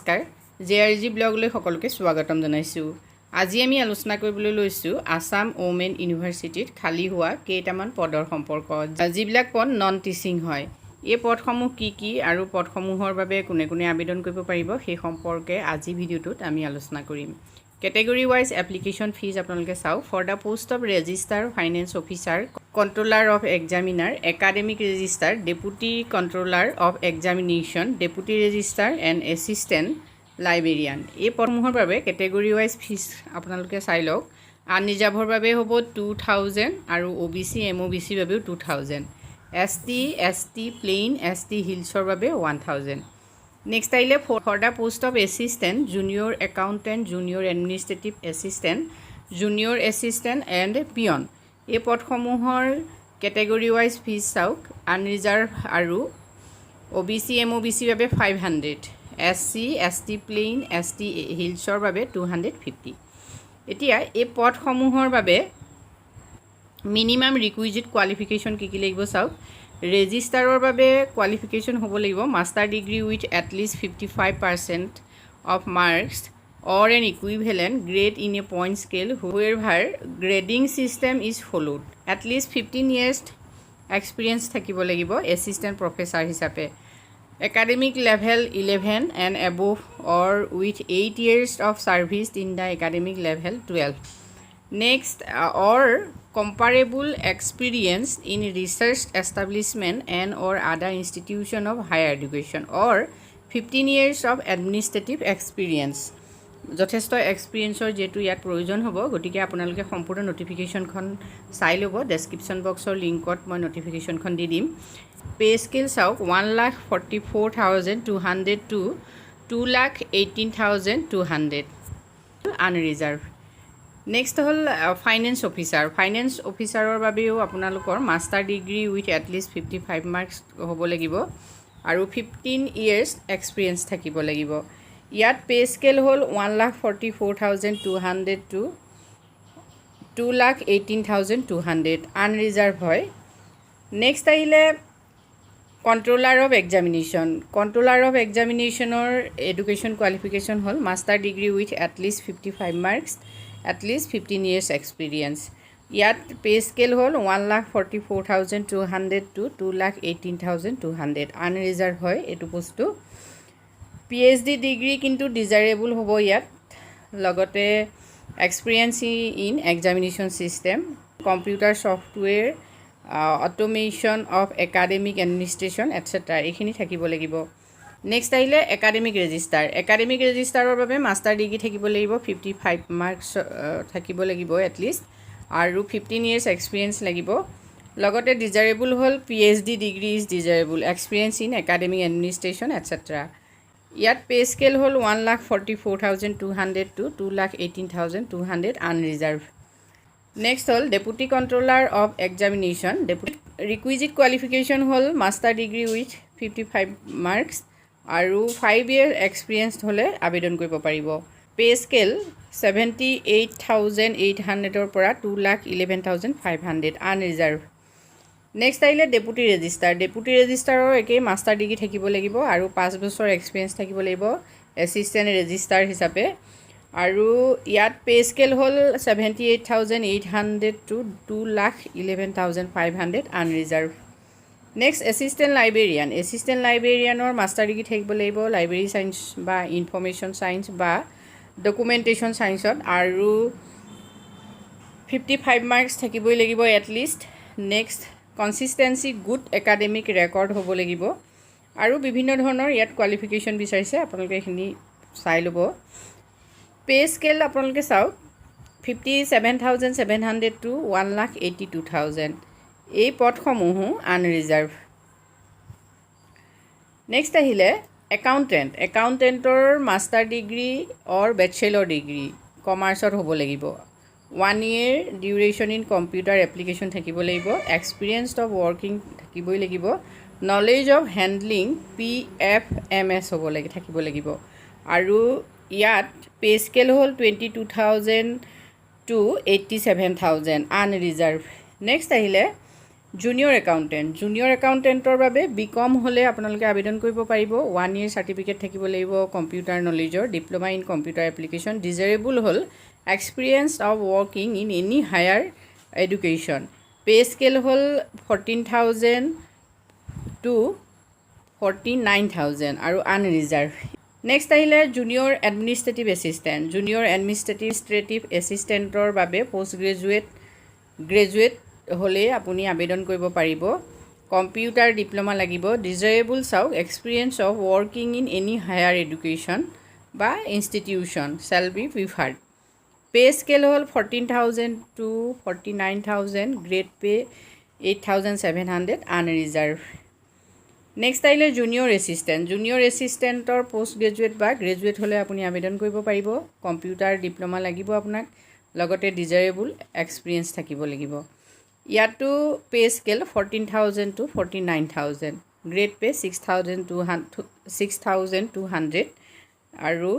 নমস্কাৰ জেআৰজি ব্লগলৈ সকলোকে স্বাগতম জনাইছোঁ। আজি আমি আলোচনা কৰিবলৈ লৈছোঁ আসাম ওমেন ইউনিভাৰ্চিটিত খালী হোৱা কেইটামান পদৰ সম্পৰ্কত, যিবিলাক পদ নন টিচিং হয়। এই পদসমূহ কি আৰু পদসমূহৰ বাবে কোনে কোনে আবেদন কৰিব পাৰিব সেই সম্পৰ্কে আজি ভিডিঅ'টোত আমি আলোচনা কৰিম। কেটেগৰী ৱাইজ এপ্লিকেশ্যন ফিজ আপোনালোকে চাওক। For the post of registrar finance officer, controller of examiner, academic registrar, deputy controller of examination, deputy registrar and assistant librarian. এই পদসমূহৰ বাবে কেটেগৰী ৱাইজ ফিজ আপোনালোকে চাই লওক। আনৰিজাৰ্ভৰ বাবে হ'ব 2000 আৰু OBC MOBC বাবেও 2000, ST ST প্লেইন ST হিলছৰ বাবে 1000। নেক্সট আহিলে for the post of assistant, junior accountant, junior administrative assistant, junior assistant and peon. এই পদসমূহৰ কেটেগৰী ৱাইজ ফিজ চাওক। আনৰিজাৰ্ভ আৰু OBC MOBC বাবে 500, SC ST প্লেইন ST হিলছৰ বাবে 250। এতিয়া এই পদসমূহৰ বাবে মিনিমাম ৰিকুইজিট কোৱালিফিকেশ্যন কি লাগিব চাওক। ৰেজিষ্টাৰৰ বাবে কোৱালিফিকেশ্যন হ'ব লাগিব master degree with at least 55% of marks or an equivalent grade in a point scale wherever grading system is followed. At least 15 years experience থাকিব লাগিব assistant professor হিচাপে। Academic level 11 and above or with 8 years of service in the academic level 12. Next, or comparable experience in research establishment and or other institution of higher education or 15 years of administrative experience. যথেষ্ট এক্সপিৰিয়েঞ্চৰ যেটো ইয়াত প্ৰয়োজন হ'ব, গতিকে আপোনালোকে সম্পূৰ্ণ নটিফিকেশ্যনখন চাই ল'ব। ডেছক্ৰিপশ্যন বক্সৰ লিংকত মই নটিফিকেশ্যনখন দি দিম। পে স্কেল চাওক 1,44,200 to 2,18,200 আনৰিজাৰ্ভ। নেক্সট হ'ল ফাইনেন্স অফিচাৰ। ফাইনেন্স অফিচাৰৰ বাবেও আপোনালোকৰ master degree with at least 55 marks হ'ব লাগিব আৰু 15 years এক্সপিৰিয়েঞ্চ থাকিব লাগিব। ইয়াত পে স্কেল হ'ল 1,44,200 to 2,18,200 আনৰিজাৰ্ভ হয়। নেক্সট আহিলে controller of examination. Controller of এক্সামিনেশ্যনৰ এডুকেশ্যন কোৱালিফিকেশ্যন হ'ল master degree with at least 55 marks, at least 15 years experience. ইয়াত পে স্কেল হ'ল 1,44,200 to 2,18,200 আনৰিজাৰ্ভ হয় এইটো বস্তু। PhD ডিগ্ৰী কিন্তু ডিজাইৰেবল হ'ব ইয়াত, লগতে experience in examination system, computer software, automation of academic administration etcetera এইখিনি থাকিব লাগিব। নেক্সট আহিলে একাডেমিক ৰেজিষ্টাৰ। একাডেমিক ৰেজিষ্টাৰৰ বাবে মাষ্টাৰ ডিগ্ৰী থাকিব লাগিব, 55 মাৰ্কছ থাকিব লাগিব এটলিষ্ট আৰু 15 years এক্সপিৰিয়েঞ্চ লাগিব। লগতে ডিজাইৰেবল হ'ল PhD degree is desirable, experience in academic administration etcetera. ইয়াত পে স্কেল হ'ল 1,44,200 to 2,18,200 আনৰিজাৰ্ভ। নেক্সট হ'ল deputy controller of examination. Requisite qualification হ'ল মাষ্টাৰ ডিগ্ৰী উইথ 55 মাৰ্কছ আৰু 5 years এক্সপিৰিয়েঞ্চ হ'লে আবেদন কৰিব পাৰিব। পে স্কেল 78,800 পৰা 2,11,500 আনৰিজাৰ্ভ। নেক্সট আহিলে ডেপুটি ৰেজিষ্টাৰ। ডেপুটি ৰেজিষ্টাৰৰ একেই মাষ্টাৰ ডিগ্ৰী থাকিব লাগিব আৰু 5 বছৰ এক্সপিৰিয়েঞ্চ থাকিব লাগিব এছিষ্টেণ্ট ৰেজিষ্টাৰ হিচাপে। আৰু ইয়াত পে স্কেল হ'ল 78,800 to 2,11,500 unreserved. Next assistant librarian. Assistant লাইব্ৰেৰিয়ানৰ মাষ্টাৰ ডিগ্ৰী থাকিব লাগিব লাইব্ৰেৰী ছায়েন্স বা ইনফৰ্মেশ্যন ছায়েন্স বা ডকুমেণ্টেশ্যন ছায়েন্সত আৰু 55 মাৰ্কছ থাকিবই লাগিব at least. Next consistently good academic record হ'ব লাগিব আৰু বিভিন্ন ধৰণৰ ইয়াত কোৱালিফিকেশ্যন বিচাৰিছে, আপোনালোকে এইখিনি চাই ল'ব। পে স্কেল আপোনালোকে চাওক 57,700 to 1,82,000 এই পদসমূহো আনৰিজাৰ্ভ। নেক্সট আহিলে একাউণ্টেণ্ট। একাউণ্টেণ্টৰ মাষ্টাৰ ডিগ্ৰী অৰ বেচেলৰ ডিগ্ৰী কমাৰ্চত হ'ব লাগিব। 1 year duration in computer application থাকিব লাগিব, এক্সপিৰিয়েঞ্চ অফ ৱৰ্কিং থাকিবই লাগিব, নলেজ অফ হেণ্ডলিং PFMS থাকিব লাগিব আৰু ইয়াত পে স্কেল হ'ল 22,000 to 87,000 আনৰিজাৰ্ভ। নেক্সট আহিলে জুনিয়ৰ একাউণ্টেণ্টৰ বাবে বিকম হ'লে আপোনালোকে আবেদন কৰিব পাৰিব 1 year চাৰ্টিফিকেট থাকিব লাগিব কম্পিউটাৰ নলেজৰ diploma in computer application desirable হ'ল experience of working in any higher education pay scale হ'ল 14,000 to 49,000 আৰু আনৰিজাৰ্ভ নেক্সট আহিলে জুনিয়ৰ এডমিনিষ্ট্ৰেটিভ এছিষ্টেণ্টৰ বাবে পোষ্ট গ্ৰেজুৱেট হ'লে আপুনি আবেদন কৰিব পাৰিব কম্পিউটাৰ ডিপ্ল'মা লাগিব ডিজাৰেবল চাওক experience of working in any higher education বা institution shall be preferred pay scale হ'ল 14,000 to 49,000 grade pay 8,700 unreserved next আহিলে জুনিয়ৰ এছিষ্টেণ্টৰ পোষ্ট গ্ৰেজুৱেট বা গ্ৰেজুৱেট হ'লে আপুনি আবেদন কৰিব পাৰিব কম্পিউটাৰ ডিপ্ল'মা লাগিব আপোনাক লগতে ডিজাৰেবল এক্সপিৰিয়েঞ্চ থাকিব লাগিব ইয়াতো pay scale 14,000 to 49,000 grade pay 6,200 আৰু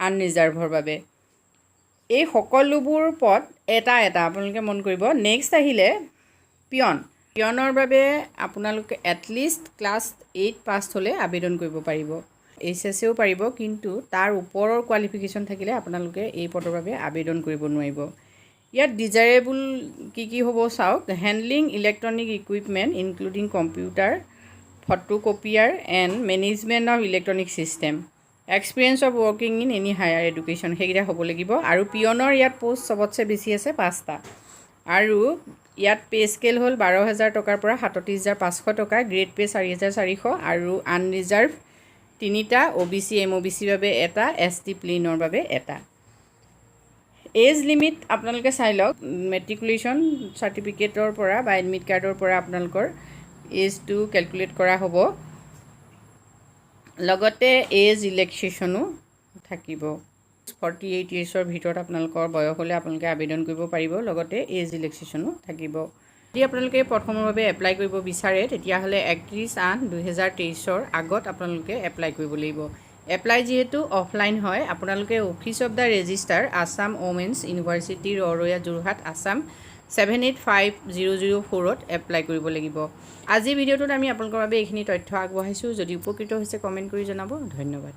আনৰিজাৰ্ভৰ বাবে এই সকলোবোৰ পদ এটা আপোনালোকে মন কৰিব নেক্সট আহিলে পিয়নৰ বাবে আপোনালোকে এটলিষ্ট ক্লাছ 8 পাছ হ'লে আবেদন কৰিব পাৰিব HSও পাৰিব কিন্তু তাৰ ওপৰৰ কোৱালিফিকেশ্যন থাকিলে আপোনালোকে এই পদৰ বাবে আবেদন কৰিব নোৱাৰিব ইয়াত ডিজাৰেবল কি হ'ব চাওক handling electronic equipment including computer photocopier and management of electronic system experience of working in any higher education সেইকেইটা হ'ব লাগিব আৰু পিয়নৰ ইয়াত পোষ্ট চবতছে বেছি আছে 5টা আৰু ইয়াত পে স্কেল হ'ল 12,000 টকাৰ পৰা 37,500 টকা গ্ৰেড পে 4,400 আৰু আনৰিজাৰ্ভ 3টা OBC MOBC বাবে এটা ST প্লেনৰ বাবে এটা এজ লিমিট আপোনালোকে চাই লওক মেট্ৰিকুলেশ্যন চাৰ্টিফিকেটৰ পৰা বা এডমিট কাৰ্ডৰ পৰা আপোনালোকৰ এজটো কেলকুলেট কৰা হ'ব লগতে এজ ৰিলেক্সেশ্যনো থাকিব 48 yearsৰ ভিতৰত আপোনালোকৰ বয়স হ'লে আপোনালোকে আবেদন কৰিব পাৰিব লগতে এজ ৰিলেক্সেশ্যনো থাকিব যদি আপোনালোকে প্ৰথমৰ বাবে এপ্লাই কৰিব বিচাৰে তেতিয়াহ'লে 31/8/2023ৰ আগত আপোনালোকে এপ্লাই কৰিব লাগিব এপ্লাই যিহেতু অফলাইন হয় আপোনালোকে office of the registrar Assam women's university Rowriah Jorhat Assam 785004ত এপ্লাই কৰিব লাগিব আজি ভিডিঅ'টোত আমি আপোনালোকৰ বাবে এইখিনি তথ্য আগবঢ়াইছোঁ যদি উপকৃত হৈছে কমেণ্ট কৰি জনাব ধন্যবাদ